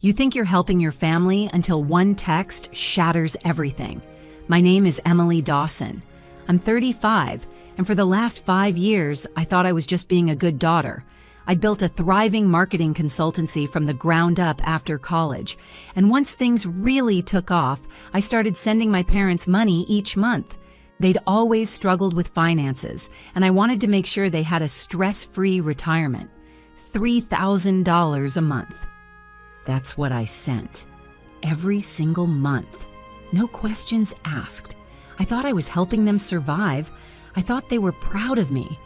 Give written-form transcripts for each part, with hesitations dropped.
You think you're helping your family until one text shatters everything. My name is Emily Dawson. I'm 35, and for the last 5 years, I thought I was just being a good daughter. I'd built a thriving marketing consultancy from the ground up after college, and once things really took off, I started sending my parents money each month. They'd always struggled with finances, and I wanted to make sure they had a stress-free retirement. $3,000 a month. That's what I sent. Every single month. No questions asked. I thought I was helping them survive. I thought they were proud of me.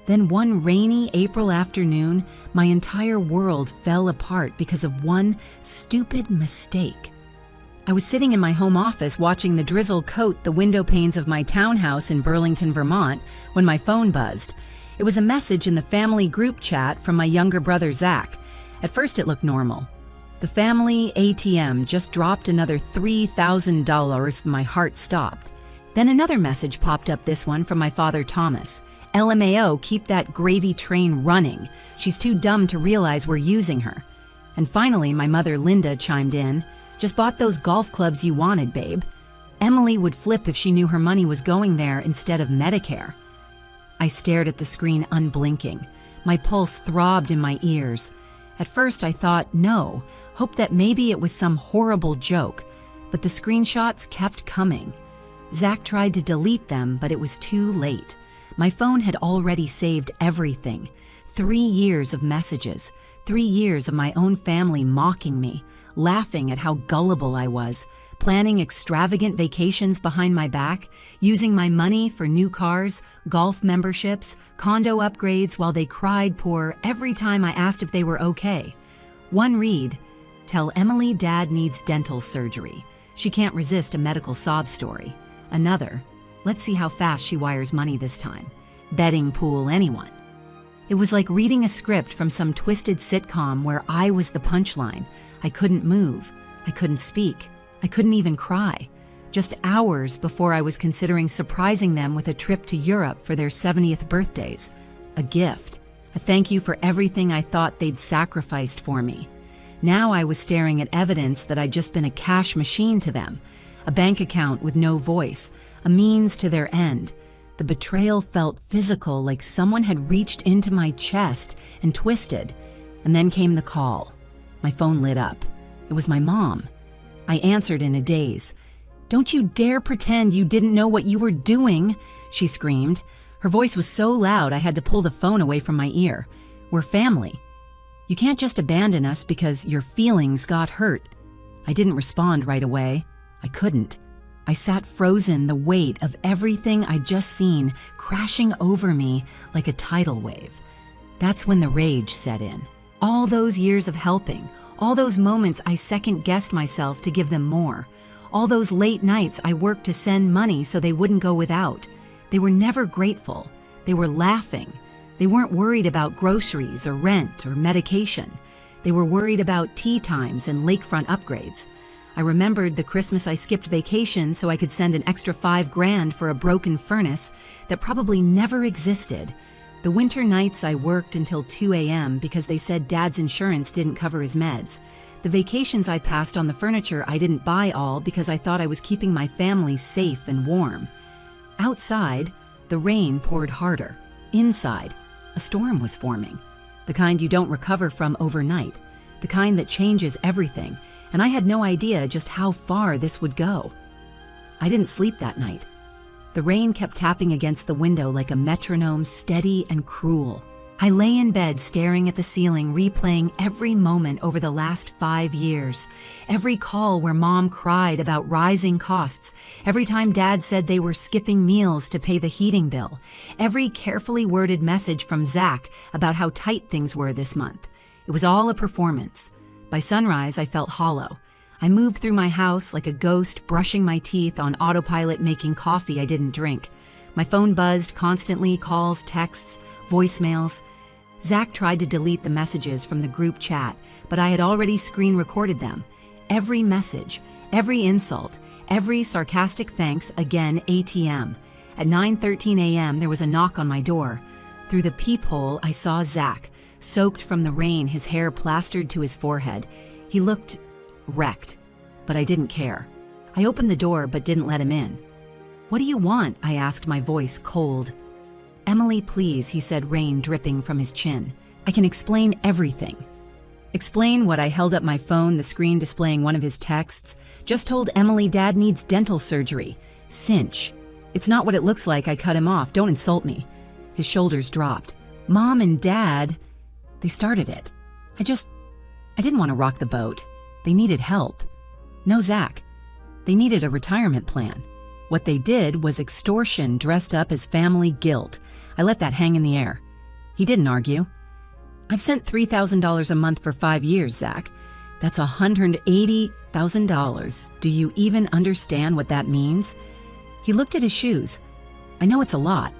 Then one rainy April afternoon, my entire world fell apart because of one stupid mistake. I was sitting in my home office watching the drizzle coat the window panes of my townhouse in Burlington, Vermont, when my phone buzzed. It was a message in the family group chat from my younger brother, Zach. At first it looked normal. The family ATM just dropped another $3,000. My heart stopped. Then another message popped up, this one from my father, Thomas. LMAO, keep that gravy train running. She's too dumb to realize we're using her. And finally, my mother, Linda, chimed in. Just bought those golf clubs you wanted, babe. Emily would flip if she knew her money was going there instead of Medicare. I stared at the screen unblinking. My pulse throbbed in my ears. At first I thought, no, hoped that maybe it was some horrible joke, but the screenshots kept coming. Zach tried to delete them, but it was too late. My phone had already saved everything. 3 years of messages, 3 years of my own family mocking me, laughing at how gullible I was, planning extravagant vacations behind my back, using my money for new cars, golf memberships, condo upgrades while they cried poor every time I asked if they were okay. One read, tell Emily dad needs dental surgery. She can't resist a medical sob story. Another, let's see how fast she wires money this time. Betting pool anyone. It was like reading a script from some twisted sitcom where I was the punchline. I couldn't move. I couldn't speak. I couldn't even cry. Just hours before I was considering surprising them with a trip to Europe for their 70th birthdays. A gift. A thank you for everything I thought they'd sacrificed for me. Now I was staring at evidence that I'd just been a cash machine to them. A bank account with no voice. A means to their end. The betrayal felt physical, like someone had reached into my chest and twisted. And then came the call. My phone lit up. It was my mom. I answered in a daze. "Don't you dare pretend you didn't know what you were doing," she screamed. Her voice was so loud I had to pull the phone away from my ear. "We're family. You can't just abandon us because your feelings got hurt." I didn't respond right away. I couldn't. I sat frozen, the weight of everything I'd just seen crashing over me like a tidal wave. That's when the rage set in. All those years of helping, all those moments I second-guessed myself to give them more, all those late nights I worked to send money so they wouldn't go without. They were never grateful. They were laughing. They weren't worried about groceries or rent or medication. They were worried about tea times and lakefront upgrades. I remembered the Christmas I skipped vacation so I could send an extra $5,000 for a broken furnace that probably never existed. The winter nights I worked until 2 a.m. because they said Dad's insurance didn't cover his meds. The vacations I passed on the furniture I didn't buy all because I thought I was keeping my family safe and warm. Outside, the rain poured harder. Inside, a storm was forming. The kind you don't recover from overnight. The kind that changes everything. And I had no idea just how far this would go. I didn't sleep that night. The rain kept tapping against the window like a metronome, steady and cruel. I lay in bed staring at the ceiling, replaying every moment over the last 5 years. Every call where Mom cried about rising costs. Every time Dad said they were skipping meals to pay the heating bill. Every carefully worded message from Zach about how tight things were this month. It was all a performance. By sunrise, I felt hollow. I moved through my house like a ghost, brushing my teeth on autopilot, making coffee I didn't drink. My phone buzzed constantly, calls, texts, voicemails. Zach tried to delete the messages from the group chat, but I had already screen recorded them. Every message, every insult, every sarcastic thanks, again ATM. At 9:13 a.m., there was a knock on my door. Through the peephole, I saw Zach, soaked from the rain, his hair plastered to his forehead. He looked wrecked, but I didn't care. I opened the door but didn't let him in. "What do you want?" I asked, my voice cold. "Emily, please," he said, rain dripping from his chin. "I can explain everything." Explain what? I held up my phone, the screen displaying one of his texts. "Just told Emily Dad needs dental surgery. Cinch." "It's not what it looks like," I cut him off. "Don't insult me." His shoulders dropped. "Mom and Dad, they started it. I didn't want to rock the boat. They needed help." "No, Zach. They needed a retirement plan. What they did was extortion dressed up as family guilt." I let that hang in the air. He didn't argue. "I've sent $3,000 a month for 5 years, Zach. That's $180,000. Do you even understand what that means?" He looked at his shoes. "I know it's a lot.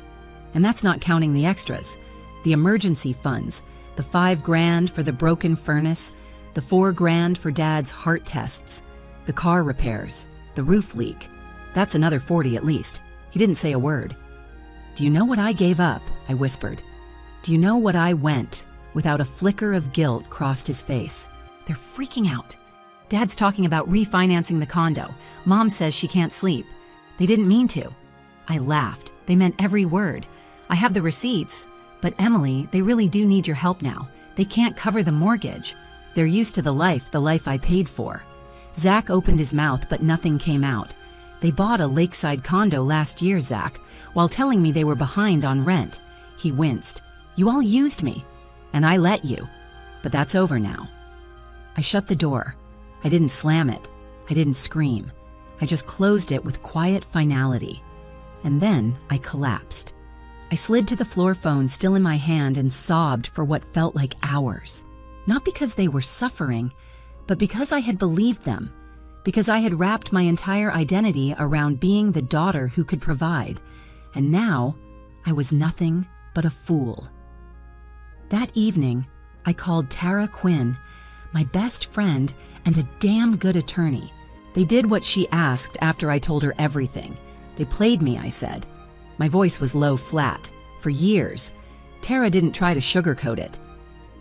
And that's not counting the extras. The emergency funds, the $5,000 for the broken furnace, the $4,000 for Dad's heart tests, the car repairs, the roof leak. That's another 40 at least." He didn't say a word. "Do you know what I gave up?" I whispered. "Do you know what I went?" Without a flicker of guilt crossed his face. "They're freaking out. Dad's talking about refinancing the condo. Mom says she can't sleep. They didn't mean to." I laughed. They meant every word. "I have the receipts. But Emily, they really do need your help now. They can't cover the mortgage. They're used to the life I paid for." Zach opened his mouth, but nothing came out. "They bought a lakeside condo last year, Zach, while telling me they were behind on rent." He winced. "You all used me. And I let you. But that's over now." I shut the door. I didn't slam it. I didn't scream. I just closed it with quiet finality. And then I collapsed. I slid to the floor phone still in my hand and sobbed for what felt like hours. Not because they were suffering, but because I had believed them. Because I had wrapped my entire identity around being the daughter who could provide. And now I was nothing but a fool. That evening, I called Tara Quinn, my best friend and a damn good attorney. They did what she asked after I told her everything. They played me, I said. My voice was low flat. For years. Tara didn't try to sugarcoat it.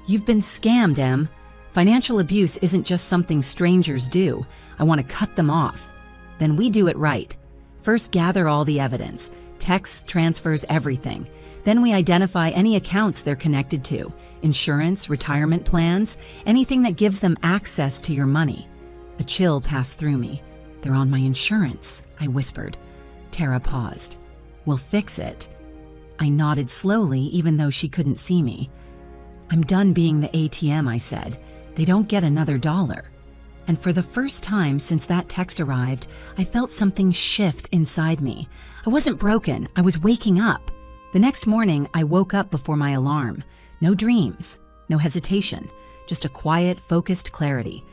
"You've been scammed, Em. Financial abuse isn't just something strangers do. I want to cut them off. Then we do it right. First, gather all the evidence. Texts, transfers, everything. Then we identify any accounts they're connected to. Insurance, retirement plans, anything that gives them access to your money." A chill passed through me. "They're on my insurance," I whispered. Tara paused. "We'll fix it." I nodded slowly, even though she couldn't see me. "I'm done being the ATM," I said. "They don't get another dollar." And for the first time since that text arrived, I felt something shift inside me. I wasn't broken. I was waking up. The next morning, I woke up before my alarm. No dreams, no hesitation, just a quiet, focused clarity.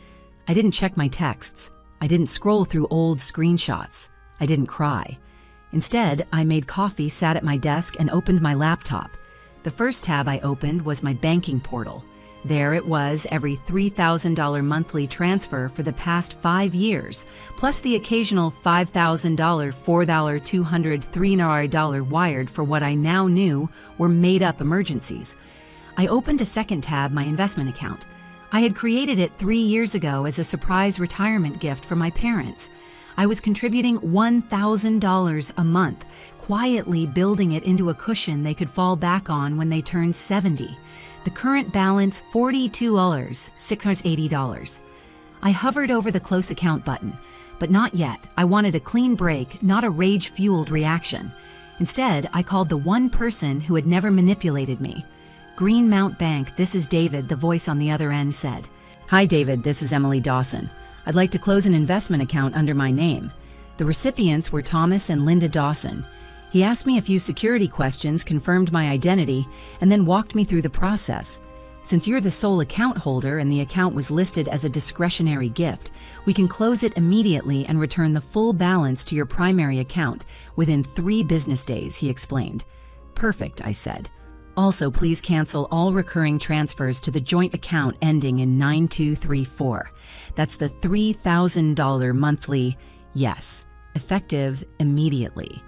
I didn't check my texts. I didn't scroll through old screenshots. I didn't cry. Instead, I made coffee, sat at my desk, and opened my laptop. The first tab I opened was my banking portal. There it was, every $3,000 monthly transfer for the past 5 years, plus the occasional $5,000, $4, $200, $300 wired for what I now knew were made-up emergencies. I opened a second tab, my investment account. I had created it 3 years ago as a surprise retirement gift for my parents. I was contributing $1,000 a month, quietly building it into a cushion they could fall back on when they turned 70. The current balance, $42, $680. I hovered over the close account button, but not yet. I wanted a clean break, not a rage-fueled reaction. Instead, I called the one person who had never manipulated me. "Greenmount Bank, this is David," the voice on the other end said. "Hi, David, this is Emily Dawson. I'd like to close an investment account under my name." The recipients were Thomas and Linda Dawson. He asked me a few security questions, confirmed my identity, and then walked me through the process. "Since you're the sole account holder and the account was listed as a discretionary gift, we can close it immediately and return the full balance to your primary account within 3 business days," he explained. "Perfect," I said. "Also, please cancel all recurring transfers to the joint account ending in 9234. That's the $3,000 monthly, yes, effective immediately."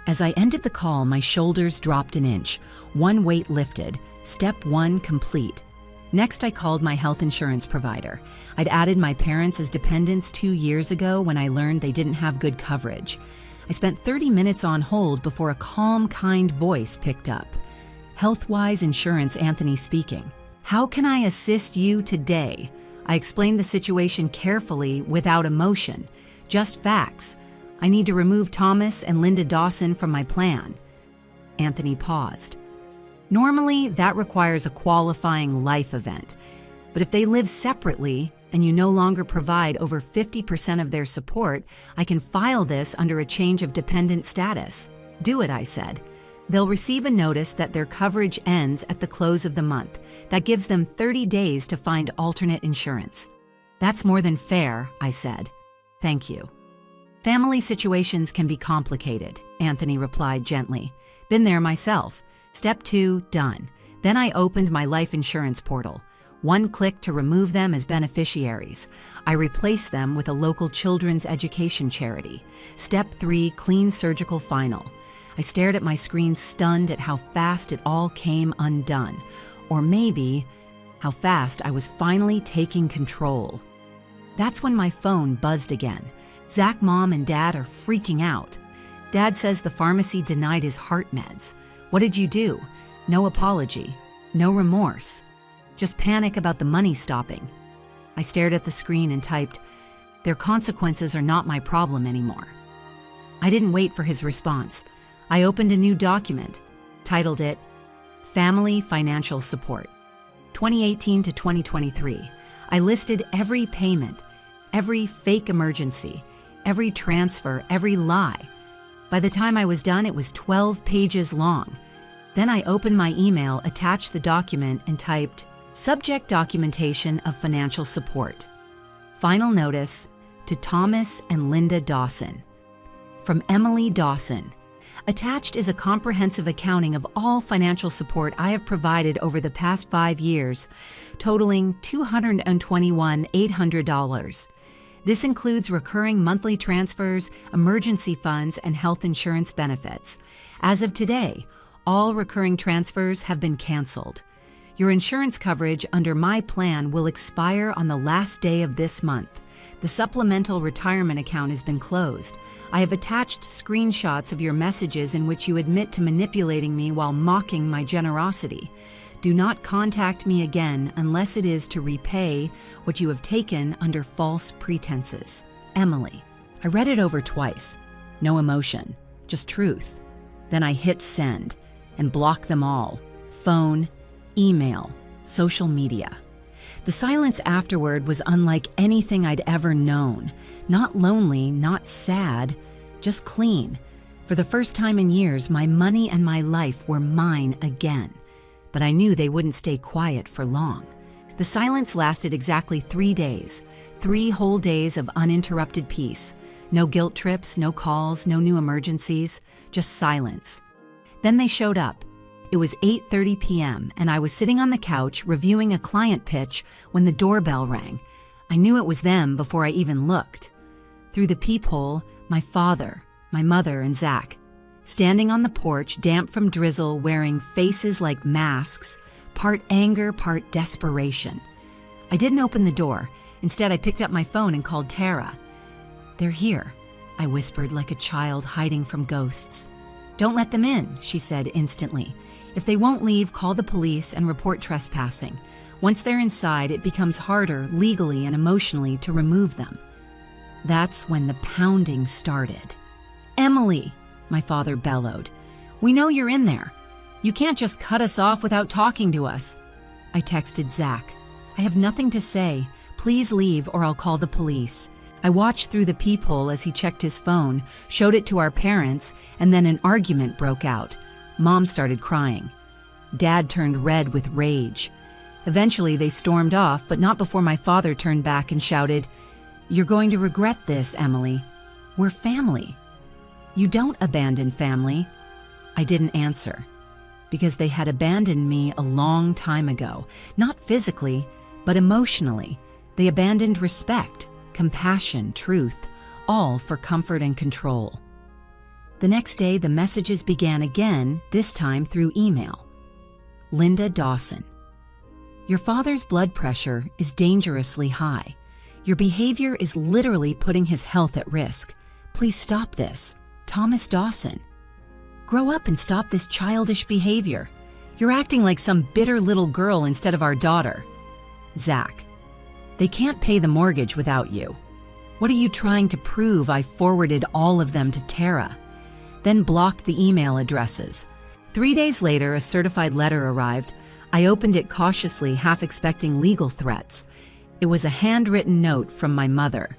As I ended the call, my shoulders dropped an inch. One weight lifted. Step 1 complete. Next, I called my health insurance provider. I'd added my parents as dependents 2 years ago when I learned they didn't have good coverage. I spent 30 minutes on hold before a calm, kind voice picked up. Healthwise Insurance, Anthony speaking. How can I assist you today? I explained the situation carefully without emotion, just facts. I need to remove Thomas and Linda Dawson from my plan. Anthony paused. Normally, that requires a qualifying life event. But if they live separately and you no longer provide over 50% of their support, I can file this under a change of dependent status. Do it, I said. They'll receive a notice that their coverage ends at the close of the month. That gives them 30 days to find alternate insurance. That's more than fair, I said. Thank you. Family situations can be complicated, Anthony replied gently. Been there myself. Step 2, done. Then I opened my life insurance portal. 1 click to remove them as beneficiaries. I replaced them with a local children's education charity. Step 3, clean surgical final. I stared at my screen, stunned at how fast it all came undone. Or maybe, how fast I was finally taking control. That's when my phone buzzed again. Zach, Mom, and Dad are freaking out. Dad says the pharmacy denied his heart meds. What did you do? No apology, no remorse, just panic about the money stopping. I stared at the screen and typed, "Their consequences are not my problem anymore." I didn't wait for his response. I opened a new document, titled it, Family Financial Support, 2018 to 2023. I listed every payment, every fake emergency, every transfer, every lie. By the time I was done, it was 12 pages long. Then I opened my email, attached the document, and typed, Subject documentation of financial support. Final notice to Thomas and Linda Dawson. From Emily Dawson. Attached is a comprehensive accounting of all financial support I have provided over the past 5 years, totaling $221,800. This includes recurring monthly transfers, emergency funds, and health insurance benefits. As of today, all recurring transfers have been canceled. Your insurance coverage under my plan will expire on the last day of this month. The supplemental retirement account has been closed. I have attached screenshots of your messages in which you admit to manipulating me while mocking my generosity. Do not contact me again unless it is to repay what you have taken under false pretenses. Emily. I read it over twice. No emotion, just truth. Then I hit send and block them all. Phone, email, social media. The silence afterward was unlike anything I'd ever known. Not lonely, not sad, just clean. For the first time in years, my money and my life were mine again. But I knew they wouldn't stay quiet for long. The silence lasted exactly 3 days, 3 whole days of uninterrupted peace. No guilt trips, no calls, no new emergencies, just silence. Then they showed up. It was 8:30 p.m. and I was sitting on the couch reviewing a client pitch when the doorbell rang. I knew it was them before I even looked. Through the peephole, my father, my mother, and Zach. Standing on the porch, damp from drizzle, wearing faces like masks, part anger, part desperation. I didn't open the door. Instead, I picked up my phone and called Tara. "They're here," I whispered like a child hiding from ghosts. "Don't let them in," she said instantly. "If they won't leave, call the police and report trespassing. Once they're inside, it becomes harder legally and emotionally to remove them." That's when the pounding started. "Emily," my father bellowed, "we know you're in there. You can't just cut us off without talking to us." I texted Zach, "I have nothing to say. Please leave or I'll call the police." I watched through the peephole as he checked his phone, showed it to our parents, and then an argument broke out. Mom started crying. Dad turned red with rage. Eventually, they stormed off, but not before my father turned back and shouted, "You're going to regret this, Emily. We're family. You don't abandon family." I didn't answer, because they had abandoned me a long time ago, not physically, but emotionally. They abandoned respect, compassion, truth, all for comfort and control. The next day, the messages began again, this time through email. Linda Dawson. Your father's blood pressure is dangerously high. Your behavior is literally putting his health at risk. Please stop this. Thomas Dawson. Grow up and stop this childish behavior. You're acting like some bitter little girl instead of our daughter. Zach. They can't pay the mortgage without you. What are you trying to prove? I forwarded all of them to Tara, then blocked the email addresses. 3 days later, a certified letter arrived. I opened it cautiously, half expecting legal threats. It was a handwritten note from my mother.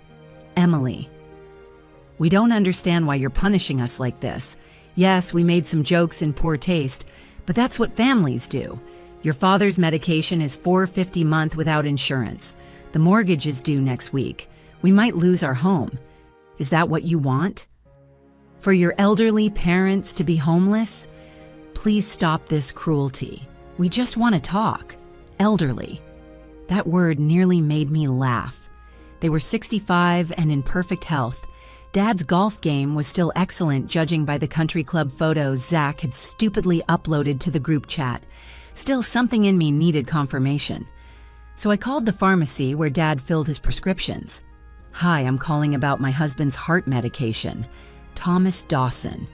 Emily. We don't understand why you're punishing us like this. Yes, we made some jokes in poor taste, but that's what families do. Your father's medication is $450 a month without insurance. The mortgage is due next week. We might lose our home. Is that what you want? For your elderly parents to be homeless? Please stop this cruelty. We just want to talk. Elderly. That word nearly made me laugh. They were 65 and in perfect health. Dad's golf game was still excellent, judging by the country club photos Zach had stupidly uploaded to the group chat. Still, something in me needed confirmation. So I called the pharmacy where Dad filled his prescriptions. Hi, I'm calling about my husband's heart medication. Thomas Dawson.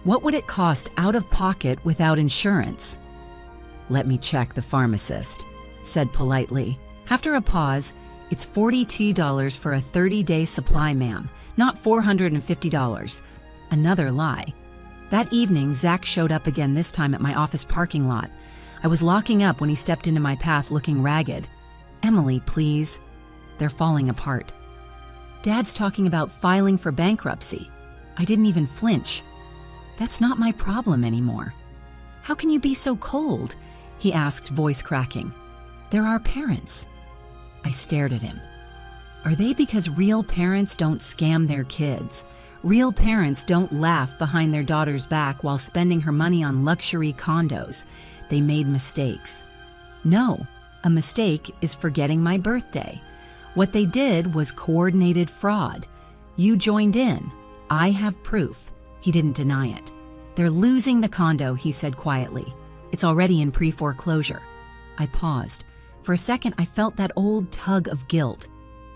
What would it cost out of pocket without insurance? Let me check, the pharmacist said politely. After a pause, it's $42 for a 30-day supply, ma'am, not $450. Another lie. That evening, Zach showed up again, this time at my office parking lot. I was locking up when he stepped into my path looking ragged. Emily, please. They're falling apart. Dad's talking about filing for bankruptcy. I didn't even flinch. That's not my problem anymore. How can you be so cold? He asked, voice cracking. They're our parents. I stared at him. Are they? Because real parents don't scam their kids. Real parents don't laugh behind their daughter's back while spending her money on luxury condos. They made mistakes. No, a mistake is forgetting my birthday. What they did was coordinated fraud. You joined in. I have proof. He didn't deny it. They're losing the condo, he said quietly. It's already in pre-foreclosure. I paused. For a second, I felt that old tug of guilt.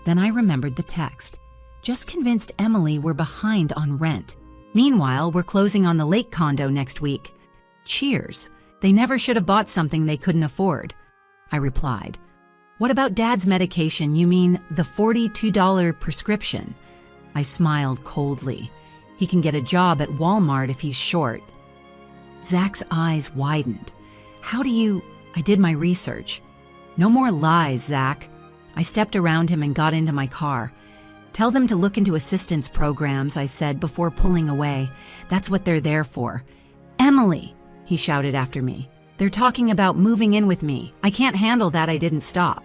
Then I remembered the text. Just convinced Emily we're behind on rent. Meanwhile, we're closing on the lake condo next week. Cheers. They never should have bought something they couldn't afford. I replied. What about Dad's medication? You mean the $42 prescription? I smiled coldly. He can get a job at Walmart if he's short. Zach's eyes widened. How do you... I did my research. No more lies, Zach. I stepped around him and got into my car. Tell them to look into assistance programs, I said before pulling away. That's what they're there for. Emily, he shouted after me. They're talking about moving in with me. I can't handle that. I didn't stop.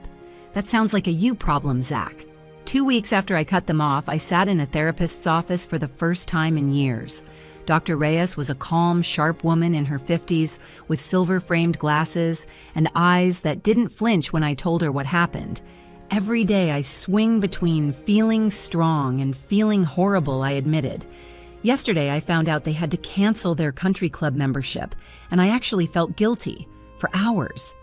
That sounds like a you problem, Zach. 2 weeks after I cut them off, I sat in a therapist's office for the first time in years. Dr. Reyes was a calm, sharp woman in her 50s with silver-framed glasses and eyes that didn't flinch when I told her what happened. Every day I swing between feeling strong and feeling horrible, I admitted. Yesterday I found out they had to cancel their country club membership, and I actually felt guilty for hours.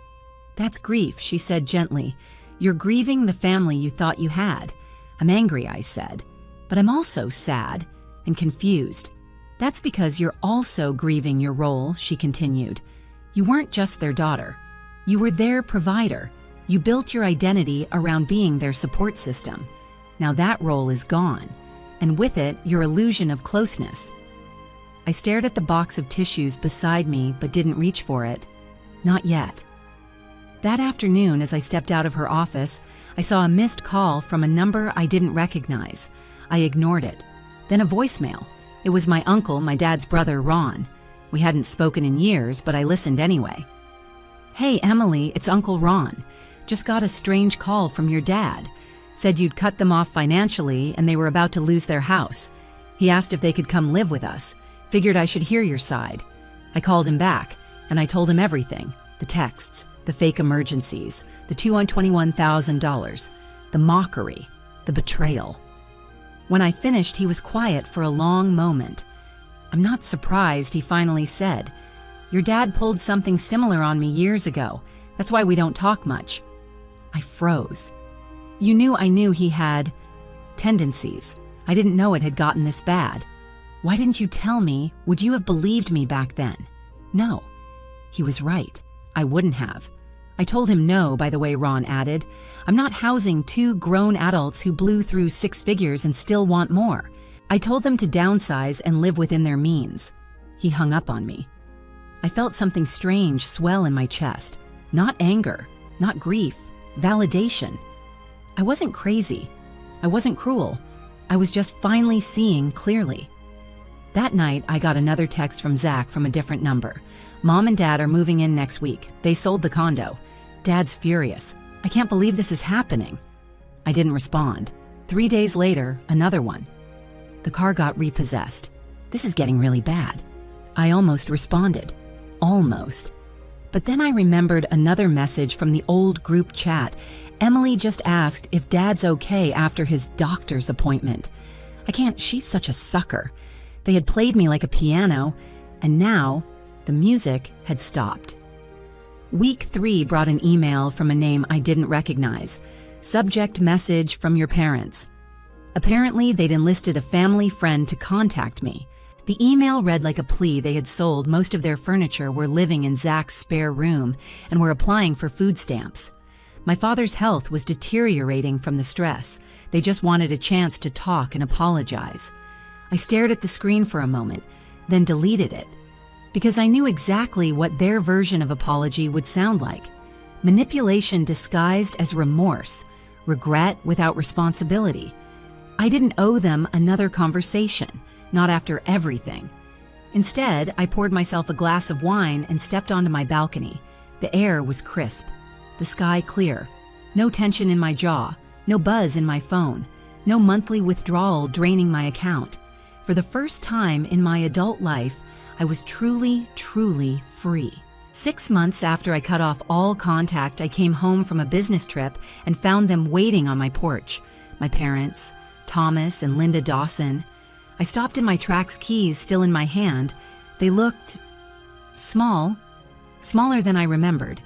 That's grief, she said gently. You're grieving the family you thought you had. I'm angry, I said, but I'm also sad and confused. That's because you're also grieving your role, she continued. You weren't just their daughter. You were their provider. You built your identity around being their support system. Now that role is gone, and with it, your illusion of closeness. I stared at the box of tissues beside me, but didn't reach for it. Not yet. That afternoon, as I stepped out of her office, I saw a missed call from a number I didn't recognize. I ignored it. Then a voicemail. It was my uncle, my dad's brother, Ron. We hadn't spoken in years, but I listened anyway. Hey, Emily, it's Uncle Ron. Just got a strange call from your dad. Said you'd cut them off financially and they were about to lose their house. He asked if they could come live with us. Figured I should hear your side. I called him back, and I told him everything. The texts, the fake emergencies, the $221,000, the mockery, the betrayal. When I finished, he was quiet for a long moment. I'm not surprised, he finally said. Your dad pulled something similar on me years ago. That's why we don't talk much." I froze. "You knew I knew he had tendencies. I didn't know it had gotten this bad. Why didn't you tell me? Would you have believed me back then?" "No." He was right. I wouldn't have. I told him no, by the way, Ron added. "I'm not housing 2 grown adults who blew through 6 figures and still want more. I told them to downsize and live within their means." He hung up on me. I felt something strange swell in my chest. Not anger, not grief, validation. I wasn't crazy. I wasn't cruel. I was just finally seeing clearly. That night, I got another text from Zach from a different number. "Mom and Dad are moving in next week. They sold the condo. Dad's furious. I can't believe this is happening." I didn't respond. 3 days later, another one. "The car got repossessed. This is getting really bad." I almost responded. Almost. But then I remembered another message from the old group chat. Emily just asked if Dad's okay after his doctor's appointment. She's such a sucker. They had played me like a piano, and now the music had stopped. Week 3 brought an email from a name I didn't recognize. Subject message from your parents. Apparently, they'd enlisted a family friend to contact me. The email read like a plea. They had sold most of their furniture, were living in Zach's spare room, and were applying for food stamps. My father's health was deteriorating from the stress. They just wanted a chance to talk and apologize. I stared at the screen for a moment, then deleted it, because I knew exactly what their version of apology would sound like. Manipulation disguised as remorse, regret without responsibility. I didn't owe them another conversation, not after everything. Instead, I poured myself a glass of wine and stepped onto my balcony. The air was crisp, the sky clear, no tension in my jaw, no buzz in my phone, no monthly withdrawal draining my account. For the first time in my adult life, I was truly, truly free. 6 months after I cut off all contact, I came home from a business trip and found them waiting on my porch. My parents, Thomas and Linda Dawson. I stopped in my Trax keys still in my hand. They looked small, smaller than I remembered.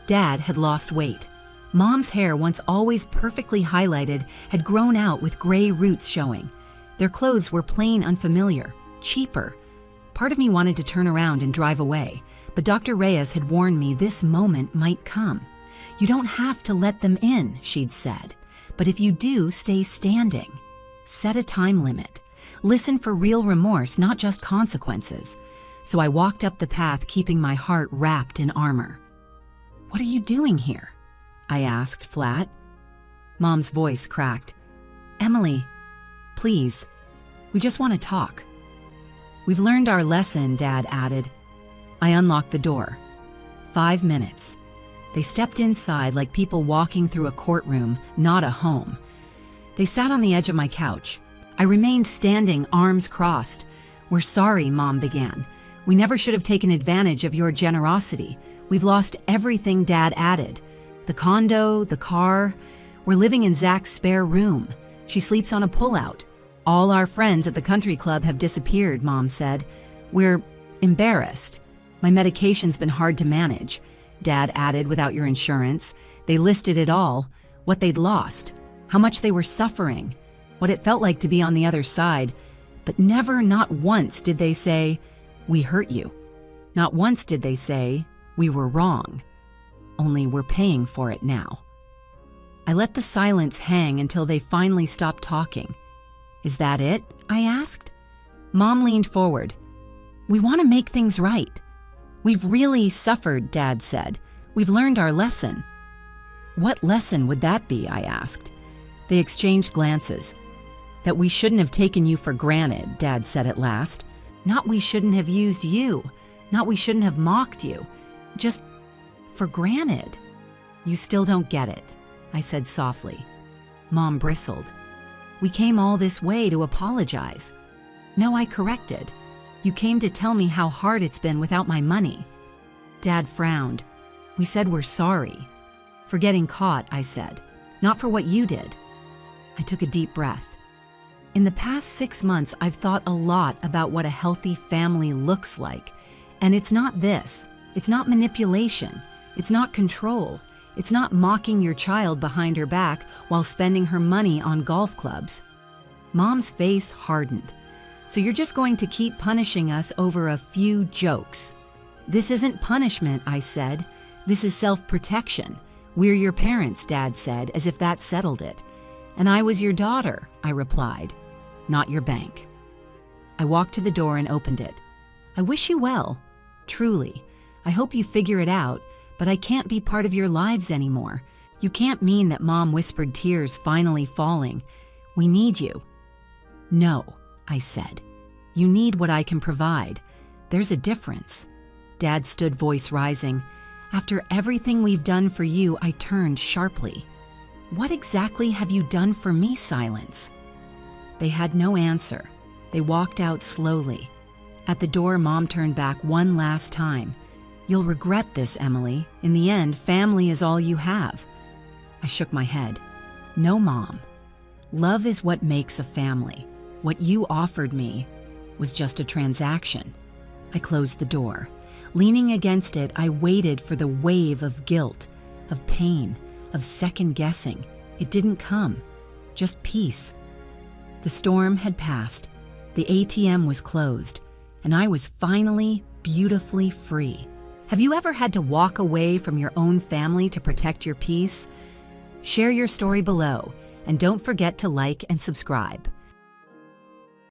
Dad had lost weight. Mom's hair, once always perfectly highlighted, had grown out with gray roots showing. Their clothes were plain unfamiliar, cheaper. Part of me wanted to turn around and drive away, but Dr. Reyes had warned me this moment might come. "You don't have to let them in," she'd said, "but if you do, stay standing. Set a time limit. Listen for real remorse, not just consequences." So I walked up the path, keeping my heart wrapped in armor. "What are you doing here?" I asked, flat. Mom's voice cracked. "Emily, please, we just want to talk." "We've learned our lesson," Dad added. I unlocked the door. 5 minutes. They stepped inside like people walking through a courtroom, not a home. They sat on the edge of my couch. I remained standing, arms crossed. "We're sorry," Mom began. "We never should have taken advantage of your generosity. We've lost everything," Dad added. "The condo, the car. We're living in Zach's spare room. She sleeps on a pullout. All our friends at the country club have disappeared," Mom said. "We're embarrassed. My medication's been hard to manage," Dad added. "Without your insurance." They listed it all, what they'd lost, how much they were suffering, what it felt like to be on the other side. But never, not once, did they say, "We hurt you." Not once did they say, "We were wrong." Only we're paying for it now. I let the silence hang until they finally stopped talking. "Is that it?" I asked. Mom leaned forward. "We want to make things right. We've really suffered," Dad said. "We've learned our lesson." "What lesson would that be?" I asked. They exchanged glances. "That we shouldn't have taken you for granted," Dad said at last. "Not we shouldn't have used you. Not we shouldn't have mocked you. Just for granted." "You still don't get it," I said softly. Mom bristled. "We came all this way to apologize." "No," I corrected. "You came to tell me how hard it's been without my money." Dad frowned. "We said we're sorry. For getting caught," I said. "Not for what you did." I took a deep breath. In the past 6 months, I've thought a lot about what a healthy family looks like. And it's not this. It's not manipulation. It's not control. It's not mocking your child behind her back while spending her money on golf clubs. Mom's face hardened. So you're just going to keep punishing us over a few jokes. This isn't punishment, I said. This is self-protection. We're your parents, Dad said, as if that settled it. And I was your daughter, I replied, not your bank. I walked to the door and opened it. I wish you well. Truly. I hope you figure it out, but I can't be part of your lives anymore. You can't mean that, Mom whispered, tears finally falling. We need you. No, I said. You need what I can provide. There's a difference. Dad stood, voice rising. After everything we've done for you, I turned sharply. What exactly have you done for me, Silence? They had no answer. They walked out slowly. At the door, Mom turned back one last time. You'll regret this, Emily. In the end, family is all you have. I shook my head. No, Mom. Love is what makes a family. What you offered me was just a transaction. I closed the door. Leaning against it, I waited for the wave of guilt, of pain, of second-guessing. It didn't come. Just peace. The storm had passed. The ATM was closed, and I was finally beautifully free. Have you ever had to walk away from your own family to protect your peace? Share your story below, and don't forget to like and subscribe.